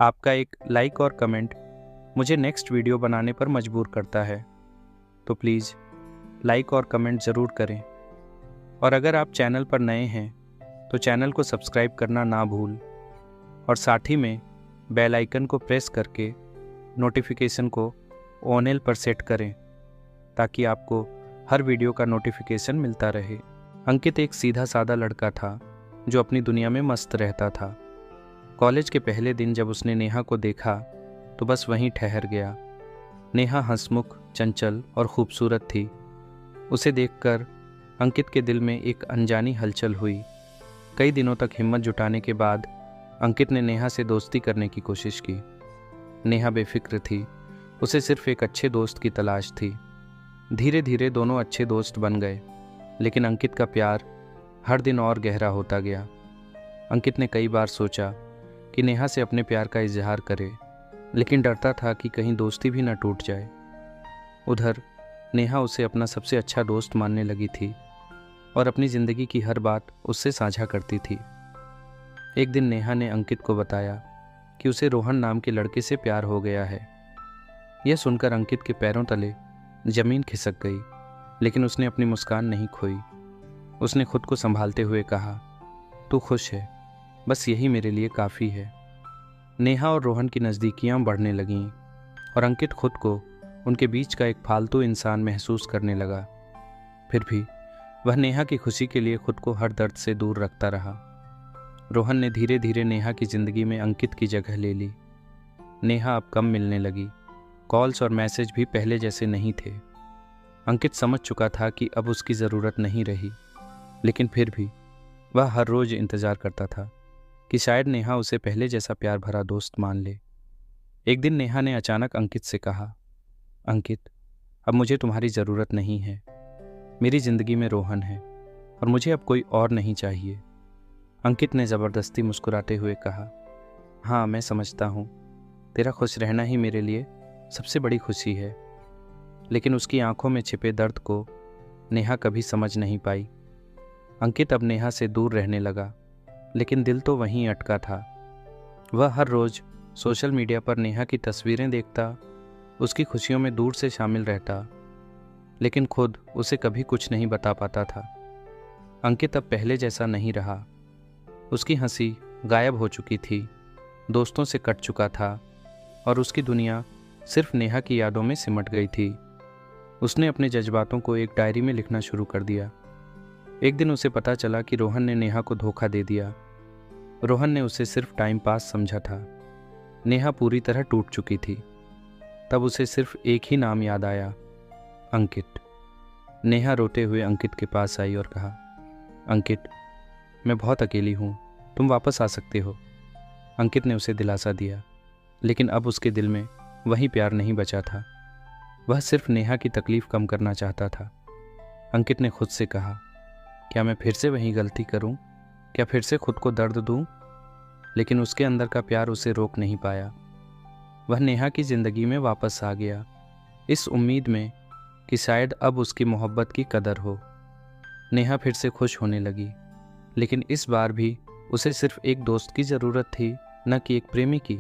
आपका एक लाइक और कमेंट मुझे नेक्स्ट वीडियो बनाने पर मजबूर करता है, तो प्लीज़ लाइक और कमेंट ज़रूर करें। और अगर आप चैनल पर नए हैं तो चैनल को सब्सक्राइब करना ना भूल और साथ ही में बेल आइकन को प्रेस करके नोटिफिकेशन को ऑन पर सेट करें ताकि आपको हर वीडियो का नोटिफिकेशन मिलता रहे। अंकित एक सीधा साधा लड़का था जो अपनी दुनिया में मस्त रहता था। कॉलेज के पहले दिन जब उसने नेहा को देखा तो बस वहीं ठहर गया। नेहा हंसमुख, चंचल और खूबसूरत थी। उसे देखकर अंकित के दिल में एक अनजानी हलचल हुई। कई दिनों तक हिम्मत जुटाने के बाद अंकित ने नेहा से दोस्ती करने की कोशिश की। नेहा बेफिक्र थी, उसे सिर्फ एक अच्छे दोस्त की तलाश थी। धीरे धीरे दोनों अच्छे दोस्त बन गए, लेकिन अंकित का प्यार हर दिन और गहरा होता गया। अंकित ने कई बार सोचा कि नेहा से अपने प्यार का इजहार करे, लेकिन डरता था कि कहीं दोस्ती भी न टूट जाए। उधर नेहा उसे अपना सबसे अच्छा दोस्त मानने लगी थी और अपनी ज़िंदगी की हर बात उससे साझा करती थी। एक दिन नेहा ने अंकित को बताया कि उसे रोहन नाम के लड़के से प्यार हो गया है। यह सुनकर अंकित के पैरों तले जमीन खिसक गई, लेकिन उसने अपनी मुस्कान नहीं खोई। उसने खुद को संभालते हुए कहा, तू खुश है, बस यही मेरे लिए काफ़ी है। नेहा और रोहन की नज़दीकियाँ बढ़ने लगीं और अंकित खुद को उनके बीच का एक फालतू इंसान महसूस करने लगा। फिर भी वह नेहा की खुशी के लिए खुद को हर दर्द से दूर रखता रहा। रोहन ने धीरे धीरे नेहा की ज़िंदगी में अंकित की जगह ले ली। नेहा अब कम मिलने लगी, कॉल्स और मैसेज भी पहले जैसे नहीं थे। अंकित समझ चुका था कि अब उसकी ज़रूरत नहीं रही, लेकिन फिर भी वह हर रोज़ इंतज़ार करता था कि शायद नेहा उसे पहले जैसा प्यार भरा दोस्त मान ले। एक दिन नेहा ने अचानक अंकित से कहा, अंकित, अब मुझे तुम्हारी ज़रूरत नहीं है। मेरी ज़िंदगी में रोहन है और मुझे अब कोई और नहीं चाहिए। अंकित ने ज़बरदस्ती मुस्कुराते हुए कहा, हाँ मैं समझता हूँ, तेरा खुश रहना ही मेरे लिए सबसे बड़ी खुशी है। लेकिन उसकी आंखों में छिपे दर्द को नेहा कभी समझ नहीं पाई। अंकित अब नेहा से दूर रहने लगा, लेकिन दिल तो वहीं अटका था। वह हर रोज़ सोशल मीडिया पर नेहा की तस्वीरें देखता, उसकी खुशियों में दूर से शामिल रहता, लेकिन खुद उसे कभी कुछ नहीं बता पाता था। अंकित अब पहले जैसा नहीं रहा। उसकी हंसी गायब हो चुकी थी, दोस्तों से कट चुका था और उसकी दुनिया सिर्फ नेहा की यादों में सिमट गई थी। उसने अपने जज्बातों को एक डायरी में लिखना शुरू कर दिया। एक दिन उसे पता चला कि रोहन ने नेहा को धोखा दे दिया। रोहन ने उसे सिर्फ टाइम पास समझा था। नेहा पूरी तरह टूट चुकी थी। तब उसे सिर्फ एक ही नाम याद आया, अंकित। नेहा रोते हुए अंकित के पास आई और कहा, अंकित, मैं बहुत अकेली हूँ, तुम वापस आ सकते हो। अंकित ने उसे दिलासा दिया, लेकिन अब उसके दिल में वही प्यार नहीं बचा था। वह सिर्फ नेहा की तकलीफ़ कम करना चाहता था। अंकित ने खुद से कहा, क्या मैं फिर से वही गलती करूं? क्या फिर से खुद को दर्द दूं? लेकिन उसके अंदर का प्यार उसे रोक नहीं पाया। वह नेहा की ज़िंदगी में वापस आ गया, इस उम्मीद में कि शायद अब उसकी मोहब्बत की कदर हो। नेहा फिर से खुश होने लगी, लेकिन इस बार भी उसे सिर्फ एक दोस्त की ज़रूरत थी, न कि एक प्रेमी की।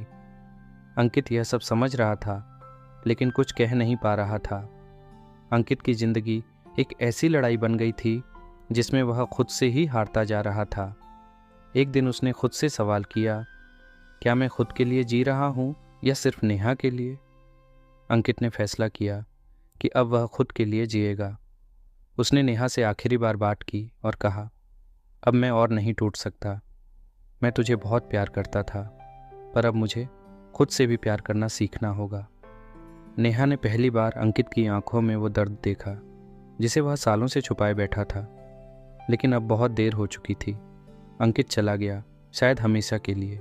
अंकित यह सब समझ रहा था, लेकिन कुछ कह नहीं पा रहा था। अंकित की ज़िंदगी एक ऐसी लड़ाई बन गई थी जिसमें वह खुद से ही हारता जा रहा था। एक दिन उसने खुद से सवाल किया, क्या मैं खुद के लिए जी रहा हूँ या सिर्फ नेहा के लिए? अंकित ने फैसला किया कि अब वह खुद के लिए जिएगा। उसने नेहा से आखिरी बार बात की और कहा, अब मैं और नहीं टूट सकता। मैं तुझे बहुत प्यार करता था, पर अब मुझे खुद से भी प्यार करना सीखना होगा। नेहा ने पहली बार अंकित की आंखों में वो दर्द देखा जिसे वह सालों से छुपाए बैठा था, लेकिन अब बहुत देर हो चुकी थी। अंकित चला गया, शायद हमेशा के लिए।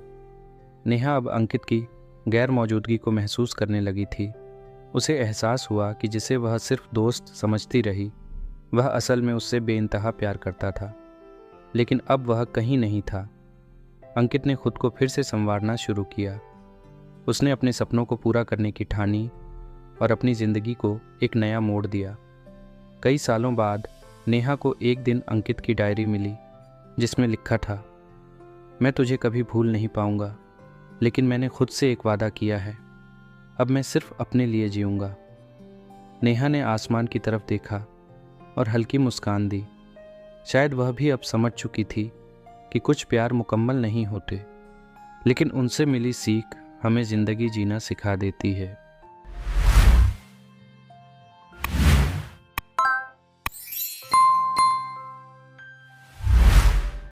नेहा अब अंकित की गैर मौजूदगी को महसूस करने लगी थी। उसे एहसास हुआ कि जिसे वह सिर्फ दोस्त समझती रही, वह असल में उससे बेइंतहा प्यार करता था। लेकिन अब वह कहीं नहीं था। अंकित ने खुद को फिर से संवारना शुरू किया। उसने अपने सपनों को पूरा करने की ठानी और अपनी ज़िंदगी को एक नया मोड़ दिया। कई सालों बाद नेहा को एक दिन अंकित की डायरी मिली जिसमें लिखा था, मैं तुझे कभी भूल नहीं पाऊंगा, लेकिन मैंने खुद से एक वादा किया है, अब मैं सिर्फ अपने लिए जीऊँगा। नेहा ने आसमान की तरफ देखा और हल्की मुस्कान दी। शायद वह भी अब समझ चुकी थी कि कुछ प्यार मुकम्मल नहीं होते, लेकिन उनसे मिली सीख हमें ज़िंदगी जीना सिखा देती है।